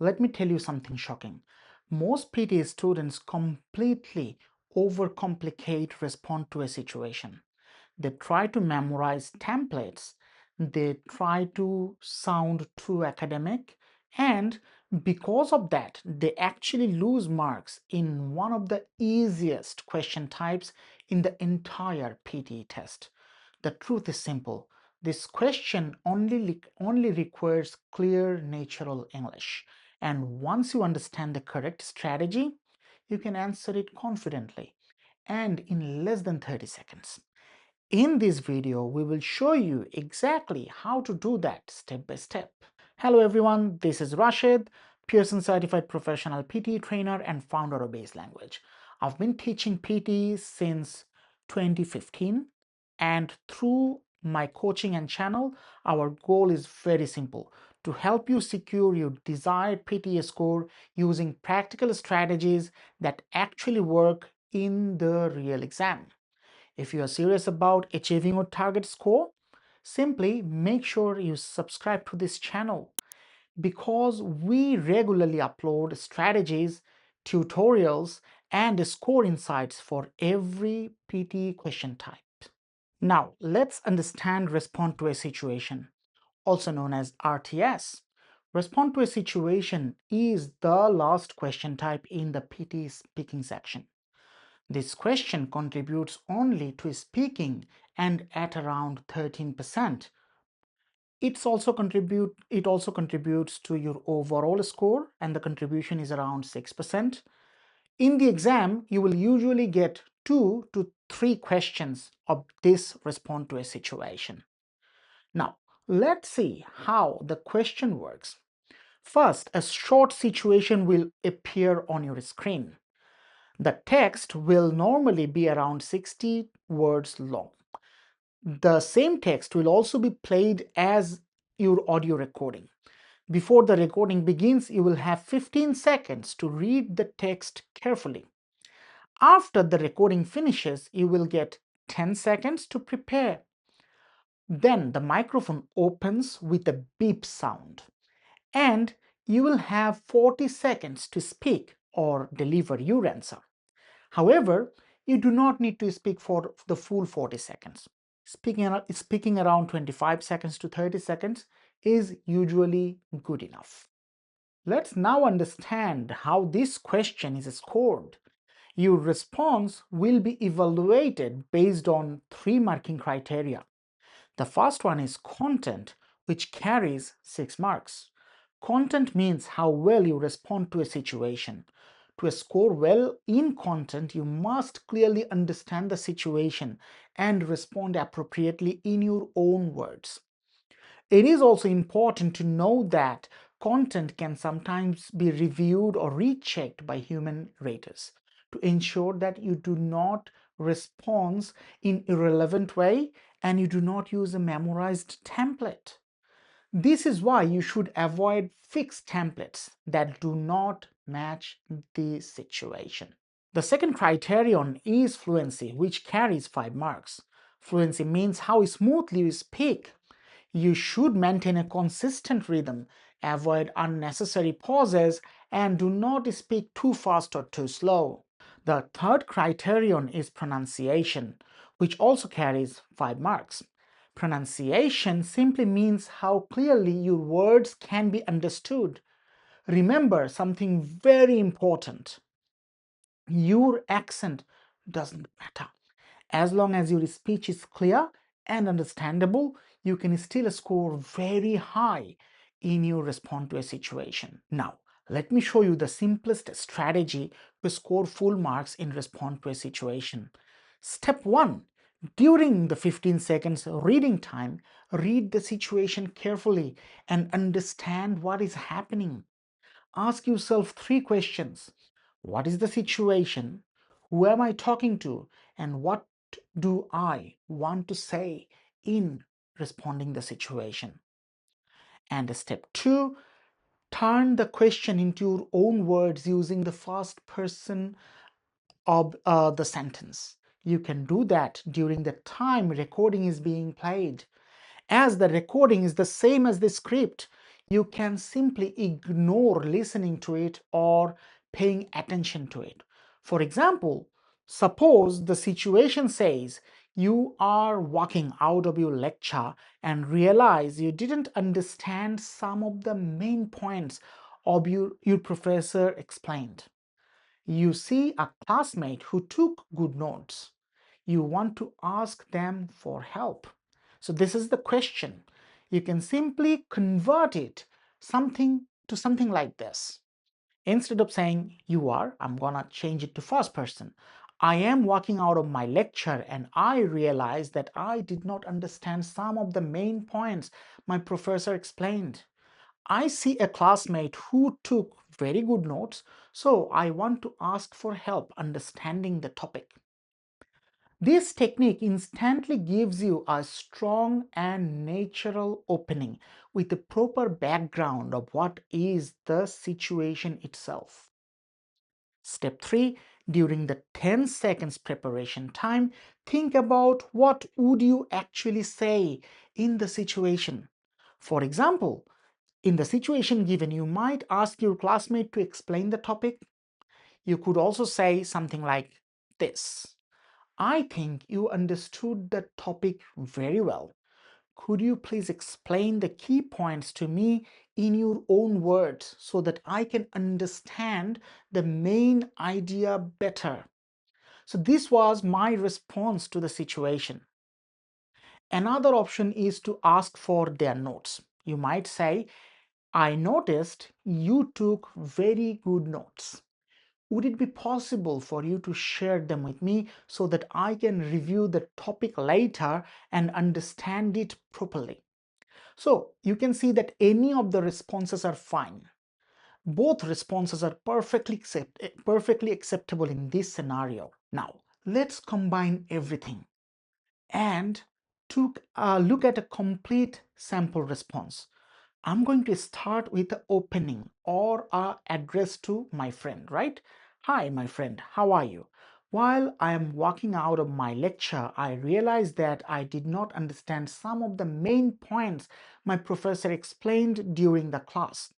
let me tell you something shocking. Most PTE students completely overcomplicate respond to a situation. They try to memorize templates, they try to sound too academic, and because of that, they actually lose marks in one of the easiest question types in the entire PTE test. The truth is simple. This question only requires clear natural English. And once you understand the correct strategy, you can answer it confidently and in less than 30 seconds. In this video, we will show you exactly how to do that step by step. Hello everyone, this is Rashed, Pearson certified professional PTE trainer and founder of Base Language. I've been teaching PTE since 2015, and through my coaching and channel, our goal is very simple: to help you secure your desired PTE score using practical strategies that actually work in the real exam. If you are serious about achieving your target score, simply make sure you subscribe to this channel, because we regularly upload strategies, tutorials, and score insights for every PTE question type. Now, let's understand respond to a situation, also known as RTS. Respond to a situation is the last question type in the PTE speaking section. This question contributes only to speaking and at around 13%. It also contributes to your overall score, and the contribution is around 6%. In the exam, you will usually get 2 to 3 questions of this respond to a situation. Now, let's see how the question works. First, a short situation will appear on your screen. The text will normally be around 60 words long. The same text will also be played as your audio recording. Before the recording begins, you will have 15 seconds to read the text carefully. After the recording finishes, you will get 10 seconds to prepare. Then the microphone opens with a beep sound, and you will have 40 seconds to speak or deliver your answer. However, you do not need to speak for the full 40 seconds. Speaking around 25 seconds to 30 seconds is usually good enough. Let's now understand how this question is scored. Your response will be evaluated based on 3 marking criteria. The first one is content, which carries 6 marks. Content means how well you respond to a situation. To score well in content, you must clearly understand the situation and respond appropriately in your own words. It is also important to know that content can sometimes be reviewed or rechecked by human raters to ensure that you do not respond in irrelevant way and you do not use a memorized template. This is why you should avoid fixed templates that do not match the situation. The second criterion is fluency, which carries 5 marks. Fluency means how smoothly you speak. You should maintain a consistent rhythm, avoid unnecessary pauses, and do not speak too fast or too slow. The third criterion is pronunciation, which also carries 5 marks. Pronunciation simply means how clearly your words can be understood. Remember something very important: your accent doesn't matter. As long as your speech is clear and understandable, you can still score very high in your response to a situation. Now, let me show you the simplest strategy to score full marks in response to a situation. Step 1. During the 15 seconds reading time, read the situation carefully and understand what is happening. Ask yourself 3 questions. What is the situation? Who am I talking to? And what do I want to say in responding the situation? And step 2, turn the question into your own words using the first person of the sentence. You can do that during the time recording is being played. As the recording is the same as the script, you can simply ignore listening to it or paying attention to it. For example, suppose the situation says you are walking out of your lecture and realize you didn't understand some of the main points of your professor explained. You see a classmate who took good notes. You want to ask them for help. So this is the question. You can simply convert it to something like this. Instead of saying you are, I'm gonna change it to first person. I am walking out of my lecture and I realized that I did not understand some of the main points my professor explained. I see a classmate who took very good notes, so I want to ask for help understanding the topic. This technique instantly gives you a strong and natural opening with a proper background of what is the situation itself. Step 3. During the 10 seconds preparation time, think about what would you actually say in the situation. For example, in the situation given, you might ask your classmate to explain the topic. You could also say something like this: I think you understood the topic very well. Could you please explain the key points to me in your own words so that I can understand the main idea better? So this was my response to the situation. Another option is to ask for their notes. You might say, I noticed you took very good notes. Would it be possible for you to share them with me so that I can review the topic later and understand it properly? So you can see that any of the responses are fine. Both responses are perfectly acceptable in this scenario. Now, let's combine everything and look at a complete sample response. I'm going to start with the opening or address to my friend, right? Hi, my friend, how are you? While I am walking out of my lecture, I realized that I did not understand some of the main points my professor explained during the class.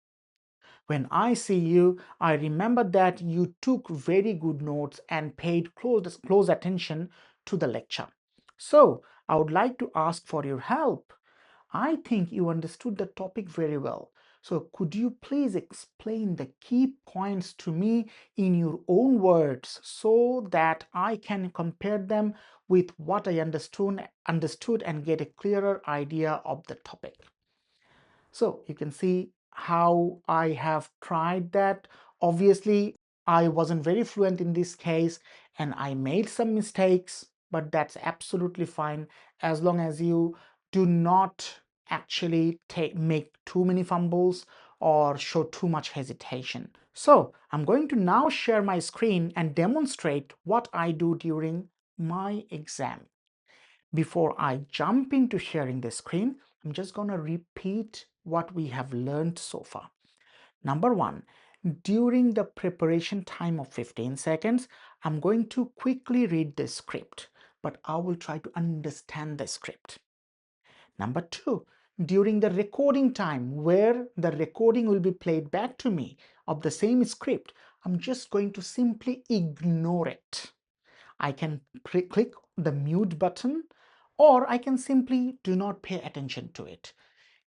When I see you, I remember that you took very good notes and paid close attention to the lecture. So, I would like to ask for your help. I think you understood the topic very well. So could you please explain the key points to me in your own words so that I can compare them with what I understood and get a clearer idea of the topic? So you can see how I have tried that. Obviously, I wasn't very fluent in this case and I made some mistakes, but that's absolutely fine as long as you do not actually make too many fumbles or show too much hesitation. So I'm going to now share my screen and demonstrate what I do during my exam. Before I jump into sharing the screen, I'm just going to repeat what we have learned so far. Number one, during the preparation time of 15 seconds, I'm going to quickly read the script, but I will try to understand the script. Number two, during the recording time where the recording will be played back to me of the same script, I'm just going to simply ignore it. I can click the mute button or I can simply do not pay attention to it.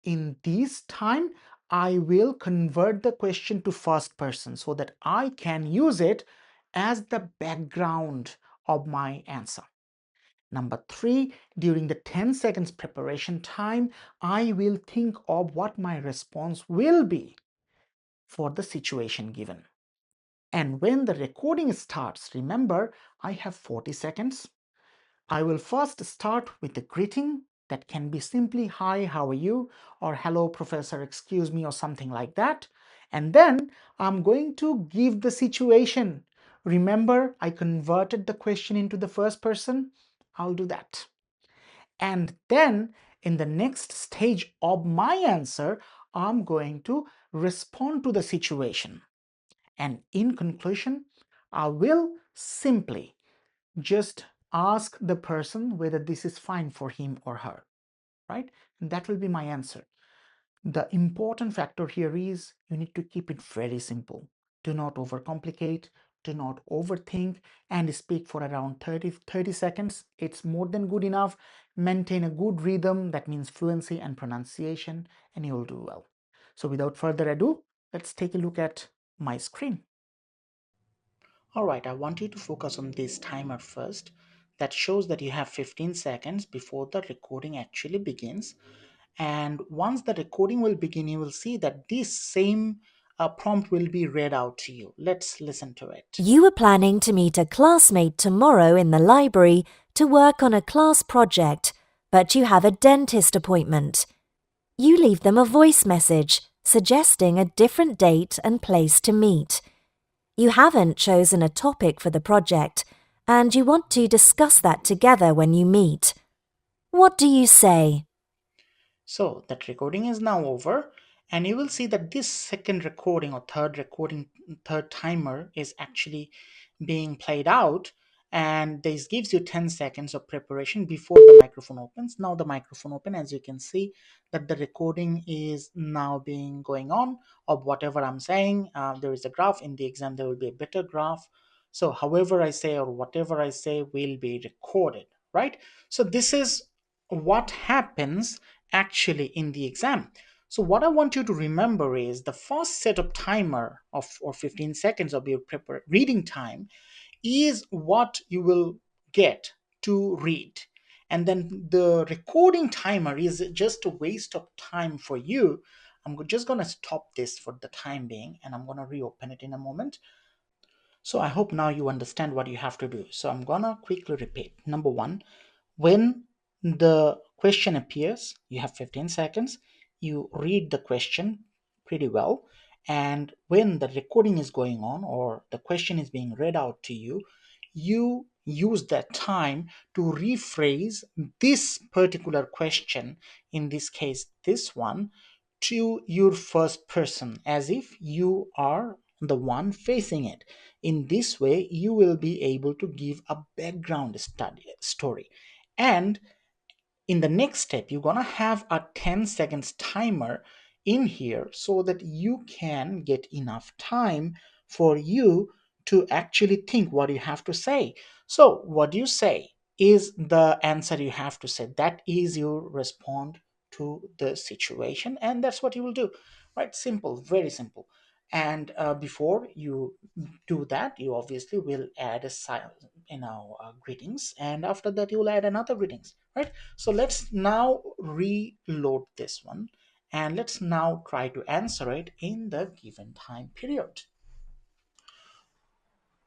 In this time, I will convert the question to first person so that I can use it as the background of my answer. Number three, during the 10 seconds preparation time, I will think of what my response will be for the situation given. And when the recording starts, remember, I have 40 seconds. I will first start with a greeting that can be simply, hi, how are you? Or hello, professor, excuse me, or something like that. And then I'm going to give the situation. Remember, I converted the question into the first person. I'll do that. And then in the next stage of my answer, I'm going to respond to the situation. And in conclusion, I will simply just ask the person whether this is fine for him or her, right? And that will be my answer. The important factor here is you need to keep it very simple. Do not overcomplicate, do not overthink, and speak for around 30 seconds. It's more than good enough. Maintain a good rhythm, that means fluency and pronunciation, and you'll do well. So without further ado, let's take a look at my screen. Alright, I want you to focus on this timer first. That shows that you have 15 seconds before the recording actually begins. And once the recording will begin, you will see that this same prompt will be read out to you. Let's listen to it. You were planning to meet a classmate tomorrow in the library to work on a class project, but you have a dentist appointment. You leave them a voice message suggesting a different date and place to meet. You haven't chosen a topic for the project, and you want to discuss that together when you meet. What do you say? So that recording is now over, and you will see that this second recording or third timer is actually being played out, and this gives you 10 seconds of preparation before the microphone opens. Now the microphone open, as you can see that the recording is now being going on of whatever I'm saying. There is a graph in the exam, there will be a better graph. So however I say or whatever I say will be recorded, right? So this is what happens actually in the exam. So what I want you to remember is the first set of timer of or 15 seconds of your reading time is what you will get to read. And then the recording timer is just a waste of time for you. I'm just going to stop this for the time being, and I'm going to reopen it in a moment. So I hope now you understand what you have to do. So I'm going to quickly repeat. Number one, when the question appears, you have 15 seconds, you read the question pretty well, and when the recording is going on or the question is being read out to you, you use that time to rephrase this particular question, in this case this one, to your first person as if you are the one facing it. In this way you will be able to give a background story. And in the next step, you're gonna have a 10 seconds timer in here so that you can get enough time for you to actually think what you have to say. So what you say is the answer you have to say. That is your response to the situation, and that's what you will do. Right? Simple, very simple. And before you do that, you obviously will add a greetings, and after that you will add another greetings, right? So let's now reload this one, and let's now try to answer it in the given time period.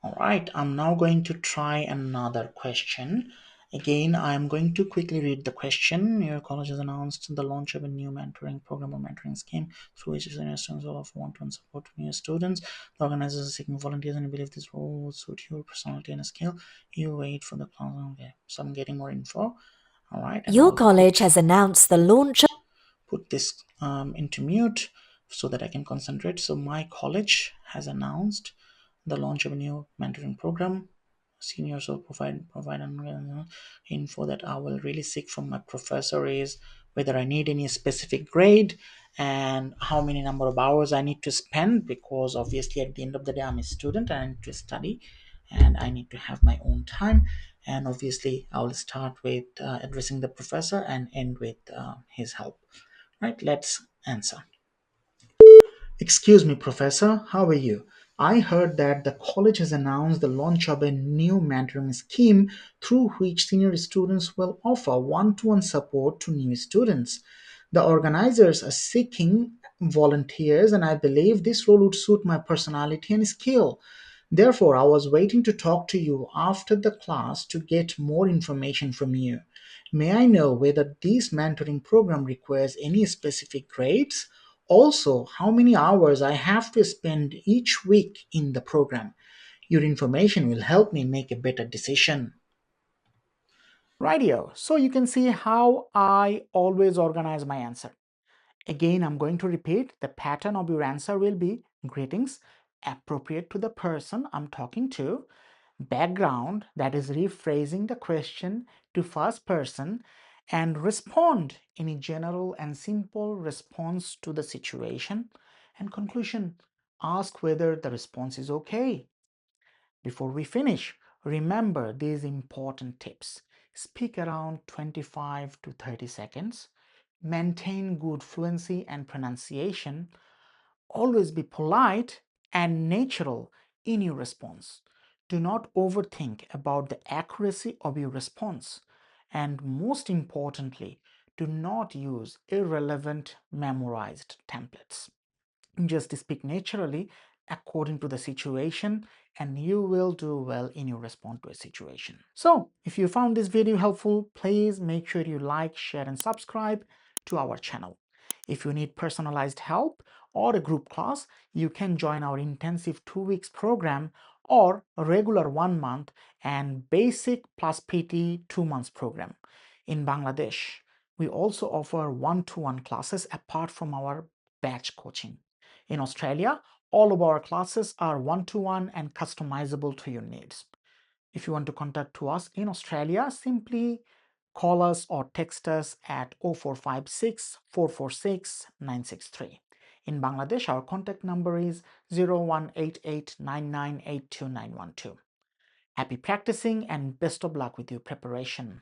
All right, I'm now going to try another question. Again, I'm going to quickly read the question. Your college has announced the launch of a new mentoring program or mentoring scheme through which senior students will offer one-to-one support to new students. The organizers are seeking volunteers and believe this role will suit your personality and skill. You wait for the class. Okay, so I'm getting more info. All right, and Your I'll college has announced the launch of put this into mute so that I can concentrate. So my college has announced the launch of a new mentoring program. Seniors will provide info that I will really seek from my professor is whether I need any specific grade and how many number of hours I need to spend, because obviously at the end of the day I'm a student and I need to study and I need to have my own time. And obviously I will start with addressing the professor and end with his help. Right, let's answer. Excuse me, Professor, how are you? I heard that the college has announced the launch of a new mentoring scheme through which senior students will offer one to one support to new students. The organizers are seeking volunteers, and I believe this role would suit my personality and skill. Therefore, I was waiting to talk to you after the class to get more information from you. May I know whether this mentoring program requires any specific grades? Also, how many hours I have to spend each week in the program? Your information will help me make a better decision. Rightio. So you can see how I always organize my answer. Again, I'm going to repeat the pattern of your answer will be greetings appropriate to the person I'm talking to, background, that is rephrasing the question to first person, and respond in a general and simple response to the situation. And conclusion, ask whether the response is okay. Before we finish, remember these important tips. Speak around 25 to 30 seconds. Maintain good fluency and pronunciation. Always be polite and natural in your response. Do not overthink about the accuracy of your response. And most importantly, do not use irrelevant memorized templates. Just speak naturally according to the situation, and you will do well in your response to a situation. So, if you found this video helpful, please make sure you like, share, and subscribe to our channel. If you need personalized help or a group class, you can join our intensive 2 weeks program or a regular 1 month and basic plus PT 2 months program. In Bangladesh, we also offer one-to-one classes apart from our batch coaching. In Australia, all of our classes are one-to-one and customizable to your needs. If you want to contact to us in Australia, simply call us or text us at 0456 446 963. In Bangladesh, our contact number is 01889982 912. Happy practicing and best of luck with your preparation.